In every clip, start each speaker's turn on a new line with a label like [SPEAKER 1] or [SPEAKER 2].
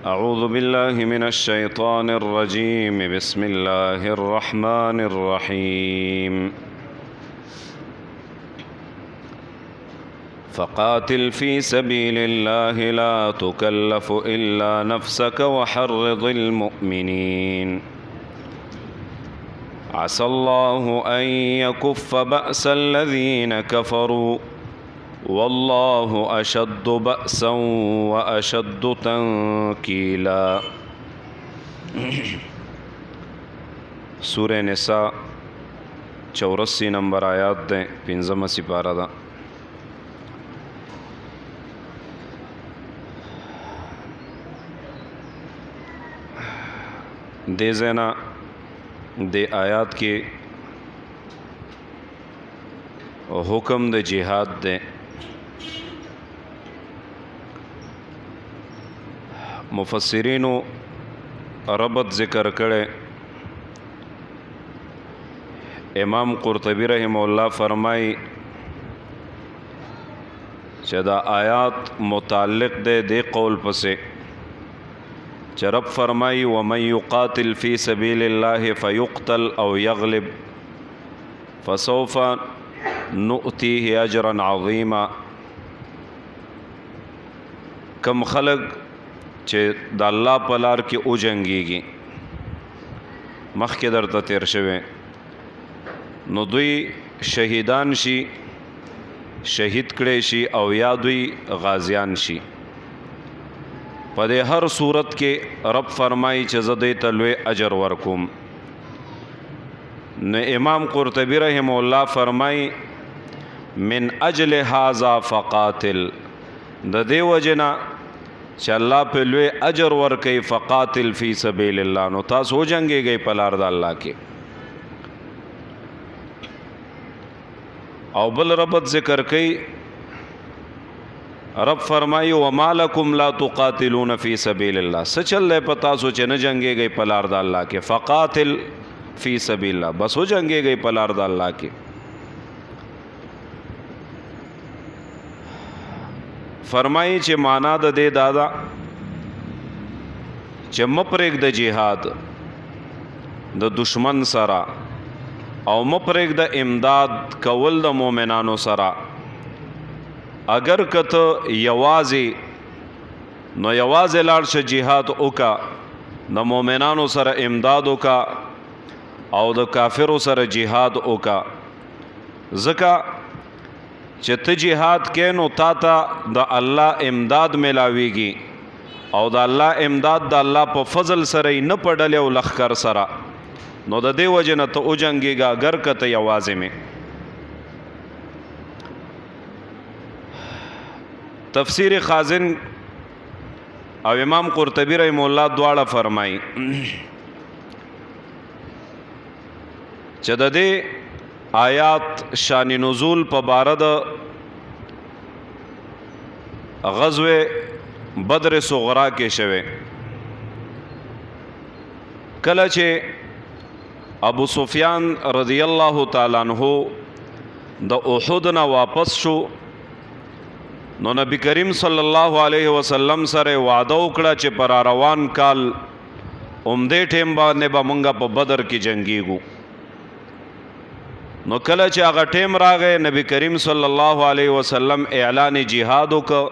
[SPEAKER 1] أعوذ بالله من الشيطان الرجيم بسم الله الرحمن الرحيم فقاتل في سبيل الله لا تكلف إلا نفسك وحرض المؤمنين عسى الله أن يكف بأس الذين كفروا والله أشد بأسا وأشد تنكيلا. سورہ نساء 84 نمبر آیات دیں، 15 سپارہ دا. دے زینا دے آیات کے حکم د جہاد دے. مفسرینو ربط ذکر کرے. امام قرطبی رحمہ اللہ فرمائی چې دا آیات متعلق دے قول پسے چې رب فرمائی ومن يقاتل في سبيل الله فيقتل او يغلب فسوف نؤتيه اجرا عظیما. کم خلق چې د الله په لار کې او جنګيږي مخکې درته تیر شوی نو دوی شهیدان شي، شهید کړي شي او یا دوی غازیان شي. په دې هر صورت کې رب فرمایي چې زه دې ته لوی اجر ورکوم. نو امام قرطبی رحمه الله فرمایي من اجل هذا فقاتل، د دې وجنا چې الله په لوی اجر ورکوي فقاتل فی سبیل الله، نو تاسو وجنګیږئ په لار د الله کې. او بل ربط ذکر کوي، رب فرمایي وما لکم لا تقاتلون فی سبیل الله، څه چل دی په تاسو چې نه جنګیږئ په لار د الله کې. فقاتل فی سبیل الله، بس وجنګیږئ په لار د الله کې. فرمایي چې معنا د دې دادا چې مپرېږ د جهاد د دشمن سره او مپرېږ د امداد کول د مؤمنانو سره. اگر کته یوازې نو یوازې لاړ شه جهاد وکا، د مؤمنانو سره امداد وکا او د کافرو سره جهاد وکا. ځکه چې ته جهاد کې نو تا ته د الله امداد ملاویږي او د الله امداد د الله په فضل سره نه پډلې او لخر سره، نو د دې وجه نه ته وجنګېږه اگر که ته یوازې مې. تفسیر خازن او امام قرطبی رحمه الله دواړه فرمایي چې د دې آیات شان نزول په باره د غزوه بدر صغرا کې شوه. کله چې ابو سفیان رضی الله تعالی عنہ د احد نه واپس شو، نو نبی کریم صلی الله علیه وسلم سره وعده وکړه چې پر روان کال عمده ټیم باندې به مونږه په بدر کې جنگیږو. نو کله چې هغه ټیم راغی نبی کریم صلی الله علیه وسلم اعلان جهاد وکړ،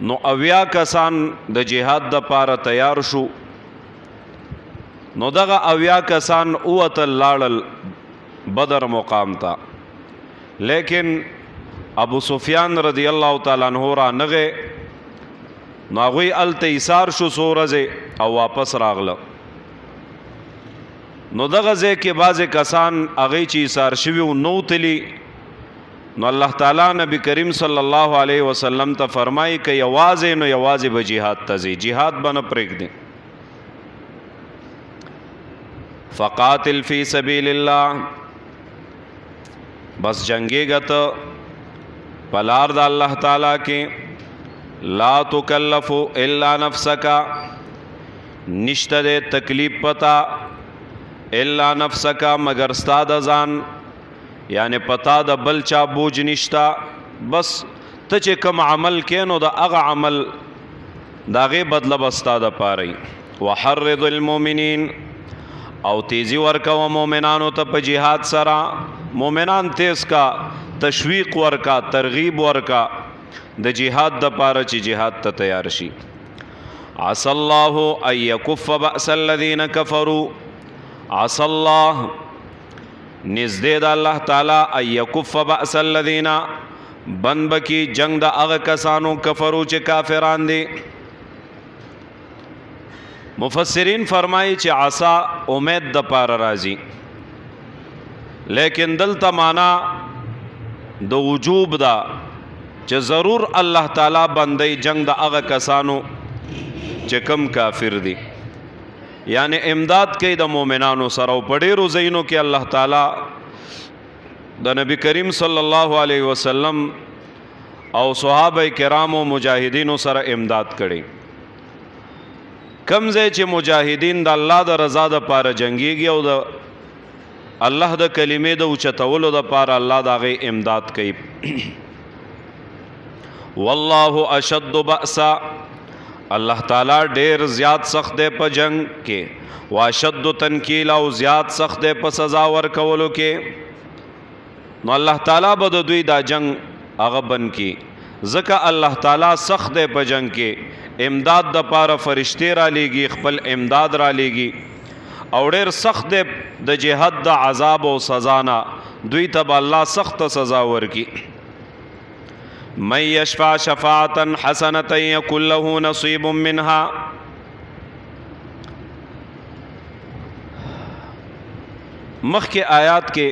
[SPEAKER 1] نو 80 کسان د جهاد د پاره تیار شو. نو دغه 80 کسان اوتل لاړل بدر مقام ته، لیکن ابو سفیان رضی الله تعالی عنہ را نغه، نو هغوی الته ایثار شو څو ورځې او واپس راغله. نو دغه ځای کې بعضې کسان هغوی چې ایثار شوي و نو تلي، نو الله تعالی نبی کریم صلی الله علیه وسلم ته فرمایي که یوازې نو یوازې به جهاد ته ځي، جهاد به نه پرېږدي. فقاتل فی سبیل الله، بس جنگېږه ته په لار د الله تعالی کې. لا تکلف الا نفسک، نشته د تکلیف پتا الا نفسک مگر ستا د ځان، یعنی پتا د بل چا بوج نشتا. بس ته چې کوم عمل کې نو د هغه عمل داغه بدله بستا د پاره. وحرض المؤمنین او تیزی ورکا و مومنانو ته په جهاد سره، مومنان تیز کا، تشویق ورکا، ترغیب ورکا د جهاد د پاره چې جهاد ته تیار شي. عسى الله ان يكف بأس الذين كفروا، عسى الله نزدې د الله تعالی ان يكف بأس الذين بند بکی جنگ د هغه کسانو کفرو چې کافران دي. مفسرین فرمایي چې عسا امید د پاره راځي، لیکن دلته معنا د وجوب دا چې ضرور الله تعالی بندي جنگ د هغه کسانو چې کم کافر دي، یعنی امداد کوي د مؤمنانو سره. او په ډېرو ځایونو کې الله تعالی د نبی کریم صلی الله علیه وسلم او صحابه کرامو مجاهدینو سره امداد کړي. کم ځای چې مجاهدین د الله د رضا د پاره جنگيږي او د الله د کلمې د اوچتولو د پاره الله د هغې امداد کوي. والله اشد بأسا، الله تعالی ډیر زیات سخت دی په جنگ کې، واشد تنکیل او زیات سخت دی په سزا ورکولو کې. نو الله تعالی به د دوی دا جنگ هغه بند کی، ځکه الله تعالی سخت دی په جنگ کې. امداد د پاره فرشتي را لیږي، خپل امداد را لیږي، او ډېر سخت دی د جهاد د عذاب او سزا نه، دوی ته به الله سخت سزا ورکي. من یشفع شفاعة حسنة یکن له نصیب منها، مخکې آیات کې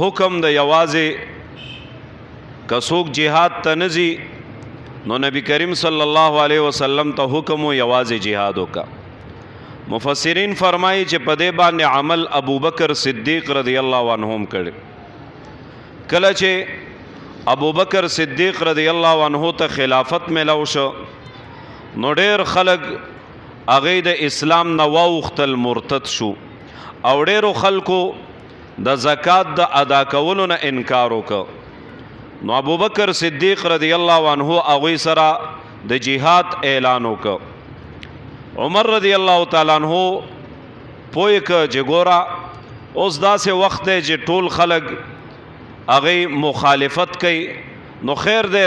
[SPEAKER 1] حکم د یوازې کڅوک جهاد ته نځي، نو نبی کریم صلی الله علیه وسلم ته حکم و یوازې جهاد وکا. مفسرین فرمایي چې په دې باندې عمل ابوبکر صدیق رضی الله عنهم کړي. کله چې ابوبکر صدیق رضی الله عنه ته خلافت ملو شو، نو ډېر خلک هغې د اسلام نه واوښتل، مرتد شو، او ډېرو خلکو د زکات د ادا کولو نه انکار وکړ. نو ابوبکر صدیق رضی الله عنه هغوی سره د جهاد اعلان وکړ. عمر رضی الله تعالی عنہ پوی که چې ګوره اوس داسې وخت دی چې ټول خلک هغې مخالفت کوي، نو خیر دی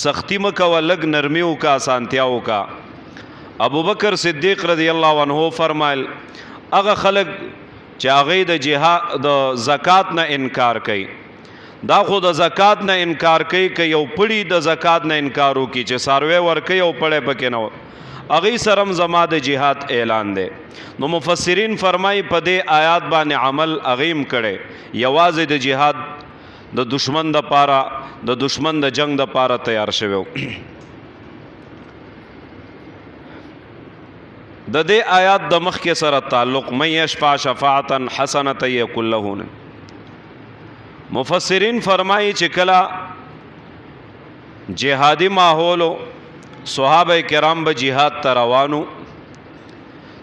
[SPEAKER 1] سختی مه کوه، لږ نرمي وکړه، اسانتیا وکړه. ابوبکر صدیق رضی الله عنه فرمایل هغه خلک چې هغې د جهاد د زکات نه انکار کوي، دا خو د زکات نه انکار کوي، که یو پړي د زکات نه انکار وکړي چې څاروی ورکوي او پړی پکې نه و، هغې سره هم زما د جهاد اعلان دی. نو مفسرین فرمایي په دې آیات باندې عمل هغې هم کړی، یوازې د جهاد د دشمن د پاره، د دشمن د جنگ د پاره تیار شوی. د دې آیات د مخکې سره تعلق من یشفع شفاعة حسنة یکن له. مفسرین فرمایي چې کله جهادي ماحولو صحابه کرام به جهاد ته روانو،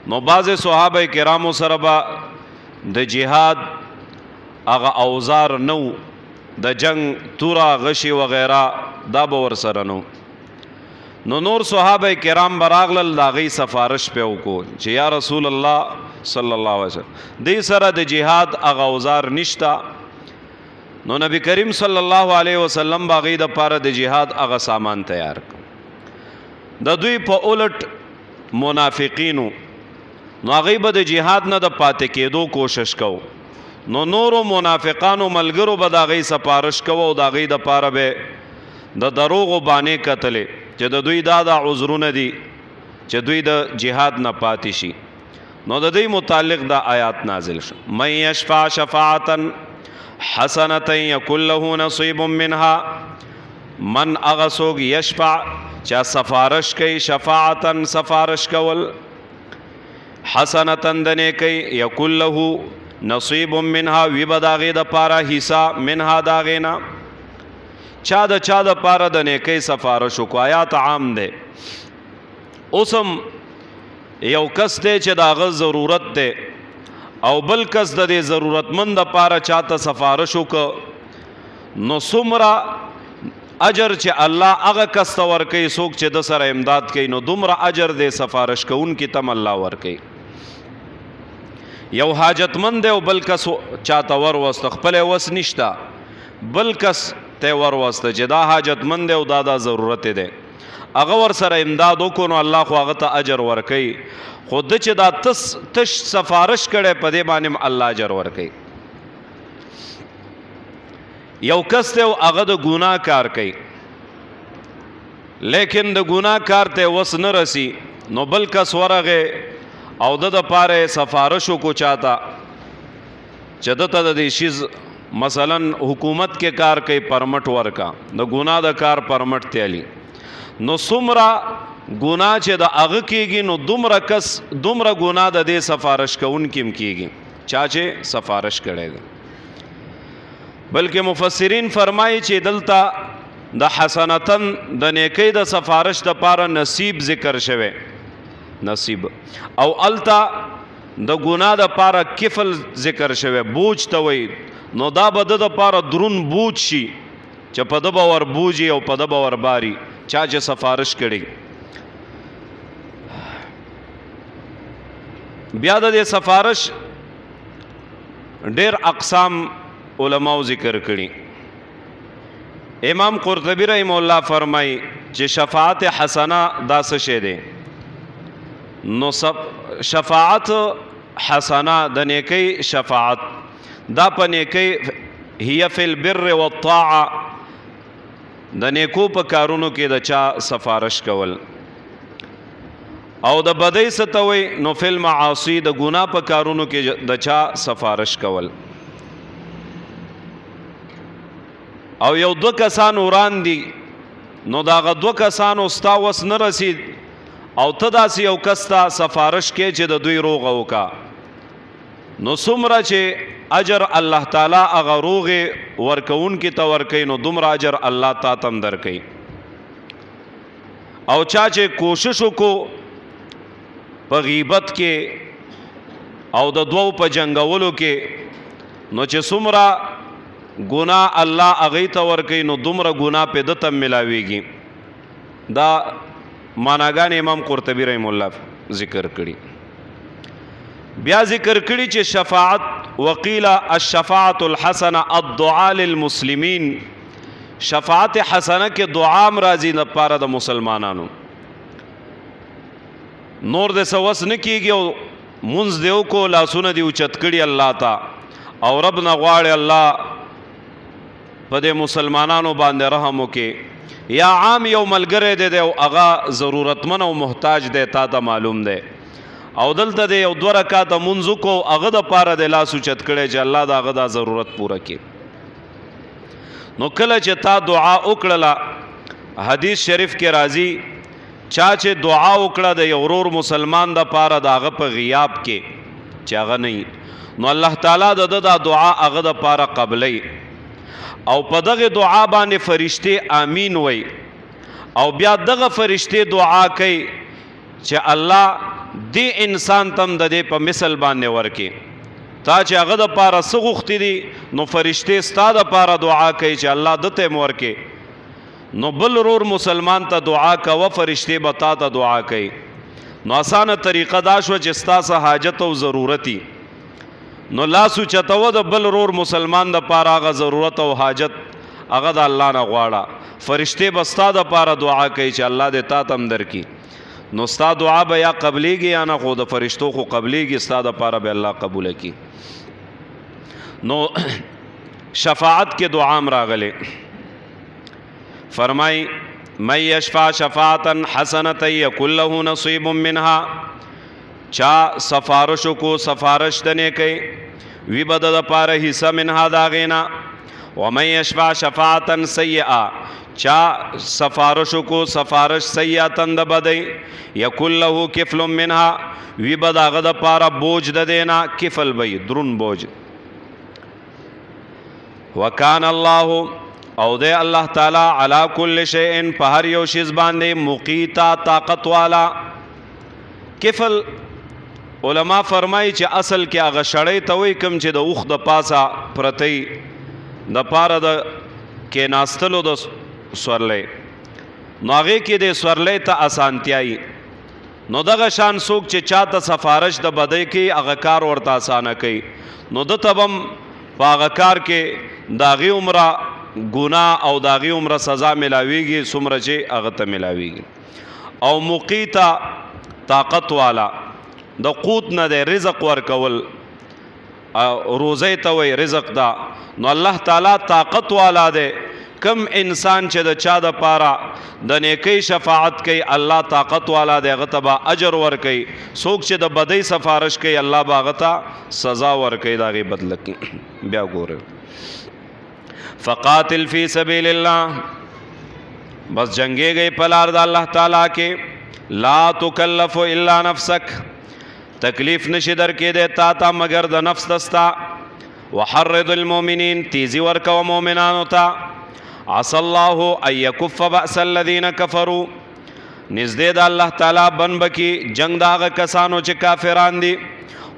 [SPEAKER 1] نو بعضې صحابه کرامو سره به د جهاد هغه اوزار نو، د جنگ توره غشي وغیره دا به ورسره نو. نو نور صحابه کرام به راغلل، د هغې سفارش پې وکړو چې یا رسول الله صلی الله علیه وسلم دې سره د جهاد هغه اوزار نشته. نو نبی کریم صلی الله علیه وسلم باغې د پاره د جهاد هغه سامان تیار کړ. د دوی په الټ منافقینو، نو هغې به د جهاد نه د پاتې کېدو کوشش کو، نو نورو منافقانو ملګرو به د هغې سپارش کو، او د هغې د پاره به د دروغو بانې کتلې چې د دوی دا عذرونه دي چې دوی د جهاد نه پاتې شي. نو د دوی متعلق دا آیات نازل شو، من یشفع شفاعة حسنة یکن له نصیب منها. من هغه څوک یشفع چا سفارش کوي، شفاعتا سفارش کول، حسنة د نیکۍ، یکن له نصیب منها وی به د هغې دپاره حصه، منها د هغې نه. چا د چا دپاره د نیکۍ سفارش وکړو، آیات عام دی. اوس هم یو کس دی چې د هغه ضرورت دی، او بل کس د دې ضرورتمند دپاره چاته سفارش وکړه، نو څومره اجر چې الله هغه کس ته ورکوي څوک چې د سره امداد کوي نو دومره اجر دی سفارش کوونکي تم الله ورکوي. یو حاجتمند دی او بل کس چاته وروسته خپل وس نشته بل کس ته وروسته چې دا حاجتمند دی او دا ضرورت دی هغه ور سره امداد وکړو نو الله خو هغه ته اجر ورکوي. خود چې دا تش سفارش کړي په دې باندې الله اجر ورکوي. یو کس ته هغه د ګناه کار کوي لیکن د ګناه کار ته وس نه رسی نو بل کس ورغه او د پاره سفارش کو چاته چې دته د دې شیز مثلا حکومت کې کار کوي پرمټ ورکا د ګناه د کار پرمټ تیلی نو څومره ګناه چې د هغه کېږي نو دومره کس دومره ګناه د دې سفارش کوونکي هم کېږي چا چې سفارش کړی دی. بلکې مفسرین فرمایي چې دلته د حسنتن د نیکی د سفارش د پاره نصیب ذکر شوه نصیب او التا د ګناه د پاره کفل ذکر شوه بوج ته وي نو دا بد د پاره درون بوج شي چې په د باور بوجي او په د باور باري چا چې سفارش کړي. بیا د سفارش ډېر اقسام علماء ذکر کړي. امام قرطبی رحم الله فرمای چې شفاعت حسنه دا څه شی دی نو شفاعت حسنه د نیکی شفاعت دا په نیکی هي فی البر والطاعه د نیکو په کارونو کې د چا سفارش کول او د بدی ستوي نو فی المعاصی د ګناه په کارونو کې د چا سفارش کول. او یو دو کسان وران دي نو داغه دو کسانو ستا وس نه رسید او ته داسې یو کس ته سفارش کې چې د دوی روغه وکا نو څومره چې اجر الله تعالی هغه روغې ورکوونکي ته ورکوي نو دومره اجر الله تا تم درکوي. او چا چې کوشش وکړو په غیبت کې او د دوو په جنګولو کې نو چې څومره ګناه الله هغې ته ورکوي نو دومره ګناه پې ده ته ملاویږي. دا معناګان امام قرطبی رحم الله ذکر کړي. بیا ذکر کړي چې شفاعت وقیل الشفاعت الحسنه الدعاء للمسلمین شفاعت حسنه کې دعا م راځي د پاره د مسلمانانو نور د سوس نه کېږي او منځ دیو کو لاسونه دی اوچت کړي الله ته او رب نه غواړي الله په دې مسلمانانو باندې رحم وکړي یا عام یو ملګری دی او هغه ضرورتمن او محتاج دی تا ته معلوم دی او دلته دی یو 2 رکعاته منځ کو هغه د پاره د لاس اوچت کړي چې الله دا هغه دا ضرورت پوره کړي. نو کله چې تا دعا وکړله حدیث شریف کې راځي چا چې دعا وکړه د یو ورور مسلمان د پاره د هغه په غیاب کې چې هغه نه نو الله تعالی د دعا هغه د پاره قبلې او په دغه دعا باندې فرشته امین وای او بیا دغه فرشته دعا کوي چې الله دې انسان تم د دې په مثل باندې ورکي تا چې هغه د پاره څه غوښتي دي نو فرشته ستا د پاره دعا کوي چې الله دته ورکي نو بل رور مسلمان ته دعا کوه فرشته به تا ته دعا کوي. نو اسانه طریقه دا شو چې ستا حاجت او ضرورتي نو لاسو چتو د بل رور مسلمان د پاره هغه ضرورت او حاجت هغه د الله نه غواړه فرشته به ستا د پاره دعا کوي چې الله دې تا تم درکي نو ستا دعا به یا قبليږي یا نه خو د فرشتو خو قبليږي ستا د پاره به الله قبول کړي. نو شفاعت کې دعا م راغله فرمای من یشفع شفاعتا حسنه یکن له نصیب منها چا سفارش کو سفارش دنے کئی وی بد د پاره حصہ منها داغینا ومن یشفع شفاعتا سیئا چا سفارش کو سفارش سیئا د بدی یکن له کفل منها وی بد هغه د پاره بوج د دینا کفل بی درون بوج. وکان الله او دے اللہ تعالی علی کل شیء په هر یو شیز باندې مقیتا طاقت والا. کفل علما فرمایي چې اصل کې هغه شړې ته وایي کوم چې د اوښ د پاسه پرتی د پاره د کې ناستلو د سورلې نو هغې کې د سورلې ته اسانتیایي نو دغه شان څوک چې چاته سفارش د بدۍ کوي هغه کار ورته اسانه کوي نو د ته هم په هغه کار کې د هغې عمره ګناه او د هغې عمره سزا ملاویږي څومره چې هغه ته ملاویږي او مقیته طاقت والا د قوت نه دی رزق ورکول روزی ته وی رزق دا نو الله تعالی طاقت والا دی کم انسان چې د چا د پاره د نیکی شفاعت کوي الله طاقت والا دی هغه ته به اجر ورکوي څوک چې د بدۍ سفارش کوي الله به هغه ته سزا ورکوي د هغې بدله کې بیا ګورئ فقاتل فی سبیل الله بس جنگیږئ په لار د الله تعالی کې لا تکلف الا نفسک تکلیف نشي درکې دی تا مگر د نفس دستا وحرض المؤمنین تیزی ورکو مؤمنانو ته عسى الله ان يكف بأس الذين كفروا نزدې د الله تعالی بن بکی جنگ داغه کسانو چې کافران دي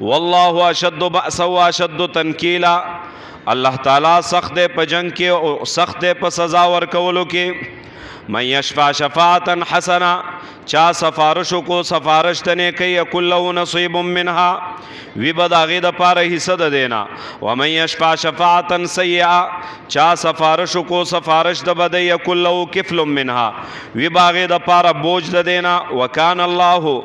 [SPEAKER 1] والله اشد بأسا واشد تنکیلا الله تعالی سخت دی په جنگ کې او سخت دی په سزا ورکولو کې من یشفع شفاعتا حسنا چا سفارشو کو سفارش تنه کوي یکل له نصیب منها وی بد هغې د پاره حصه د دینا ومن یشفع شفاعتا سیئه چا سفارشو کو سفارش د بدی یکل له کفل منها وی به هغې د پاره بوج د دینا وکان الله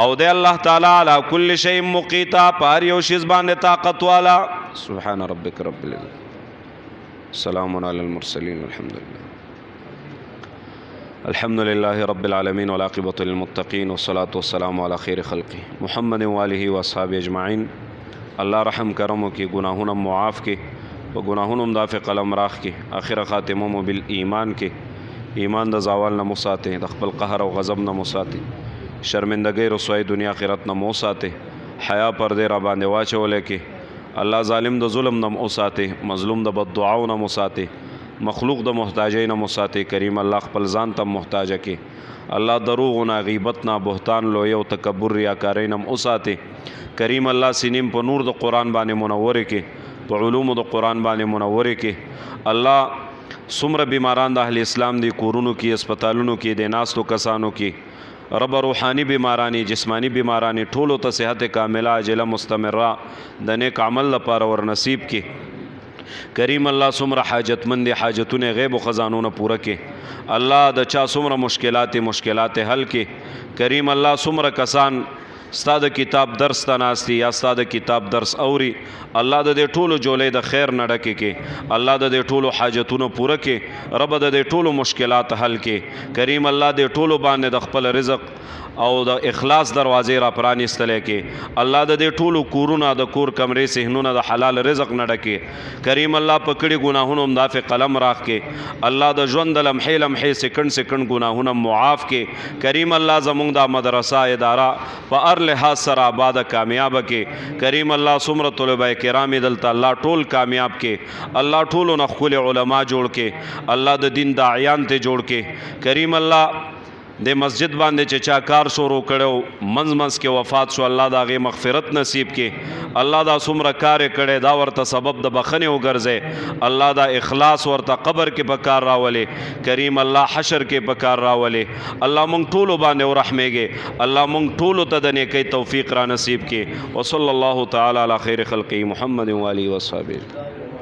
[SPEAKER 1] او دی الله تعالی علی کل شیء مقیتا په هر یو شیز باندې طاقت والا سبحان ربک رب العزة سلام علی المرسلین الحمد لله رب العالمين والعاقبة للمتقين والصلاة والسلام على خير خلقه محمد وآله وأصحابه أجمعين الله رحم کرمو کی گناہونم معاف کی و گناہونم دافع قلم راخ کی آخر خاتمم بالایمان کی ایمان د زوال نه مساته د خپل قهر او غضب نه مساته شرمندګۍ رسوای دنیا آخرت نه مساته حیا پردې را باندې واچولې کی الله ظالم د ظلم نه مساته مظلوم د بد دعاو نه مساته مخلوق د محتاجۍ نه مساته کریم الله خپل ځان ته محتاج کی الله دروغ نه غیبت نه بهتان لوی او تکبر ریاکارۍ نه مساته کریم الله سینیم په نور د قرآن باندې منور کی په علوم د قرآن باندې منور کی الله څومره بیماران د اهل اسلام دی کورونو کې هسپتالونو کې د ناستو کسانو کې رب روحانی بیمارانی جسمانی بیمارانی ټولو ته صحت کامله عاجله مستمره د نیک عمل لپاره ور نصیب کی کریم الله څومره حاجتمند حاجتونه غیب و خزانونه پوره کې الله د چا څومره مشکلات حل کې کریم الله څومره کسان ستا د کتاب درس ته ناستي یا ستا د کتاب درس اوري الله د دې ټولو جولې د خیر نه ډکې کې الله د دې ټولو حاجتونو پوره کې رب د دې ټولو مشکلات حل کې کریم الله د ټولو باندې د خپل رزق او د اخلاص دروازې را پرانیستلې کې الله د دې ټولو کورونه د کور کمرې صحنونه د حلال رزق نه ډکې کریم الله په کړي ګناهونو مدافع قلم راخ کې الله د ژوند د لمحې سکند ګناهونه معاف کې کریم الله زمونږ د مدرسه اداره په لحاظ سره آباد کامیاب کې کریم الله څومره طلبه کرام دلته الله ټول کامیاب کې الله ټولو نه ښکلي علما جوړ کې الله د دین داعیان ته جوړ کې کریم الله د مسجد باندې چې چا کار شروع کړو منځ کې وفات شو الله د هغې مغفرت نصیب کې الله دا څومره کار یې کړی دا ورته سبب د بخښنې وګرځئ الله دا اخلاص ورته قبر کې په کار راولې کریم الله حشر کې په کار راولې الله مونږ ټولو باندې ورحمېږي الله مونږ ټولو ته د نیکۍ توفیق را نصیب کې وصلی الله تعالی علی خیر خلقه محمد و آله و صحبه